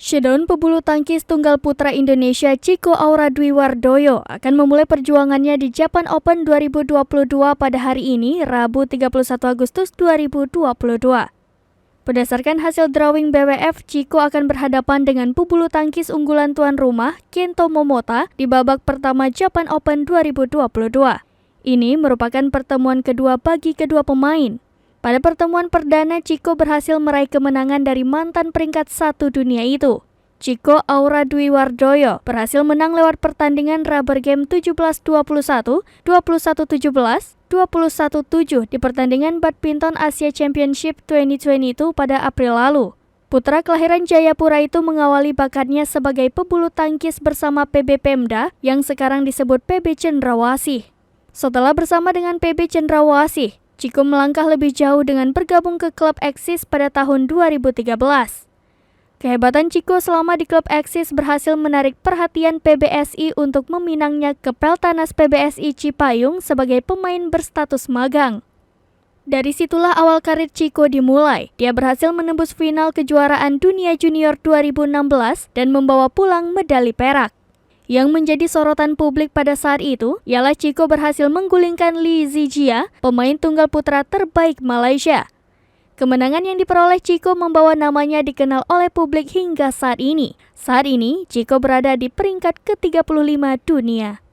Showdown pebulu tangkis tunggal putra Indonesia Chico Aura Dwi Wardoyo akan memulai perjuangannya di Japan Open 2022 pada hari ini, Rabu 31 Agustus 2022. Berdasarkan hasil drawing BWF, Chico akan berhadapan dengan pebulu tangkis unggulan tuan rumah Kento Momota di babak pertama Japan Open 2022. Ini merupakan pertemuan kedua bagi kedua pemain. Pada pertemuan perdana, Chico berhasil meraih kemenangan dari mantan peringkat 1 dunia itu. Chico Aura Dwi Wardoyo berhasil menang lewat pertandingan rubber game 17-21, 21-17, 21-7 di pertandingan Badminton Asia Championship 2022 pada April lalu. Putra kelahiran Jayapura itu mengawali bakatnya sebagai pebulu tangkis bersama PB Pemda yang sekarang disebut PB Cendrawasih. Setelah bersama dengan PB Cendrawasih, Chico melangkah lebih jauh dengan bergabung ke klub Eksis pada tahun 2013. Kehebatan Chico selama di klub Eksis berhasil menarik perhatian PBSI untuk meminangnya ke Peltanas PBSI Cipayung sebagai pemain berstatus magang. Dari situlah awal karir Chico dimulai. Dia berhasil menembus final kejuaraan dunia junior 2016 dan membawa pulang medali perak. Yang menjadi sorotan publik pada saat itu ialah Chico berhasil menggulingkan Lee Zijia, pemain tunggal putra terbaik Malaysia. Kemenangan yang diperoleh Chico membawa namanya dikenal oleh publik hingga saat ini. Saat ini, Chico berada di peringkat ke-35 dunia.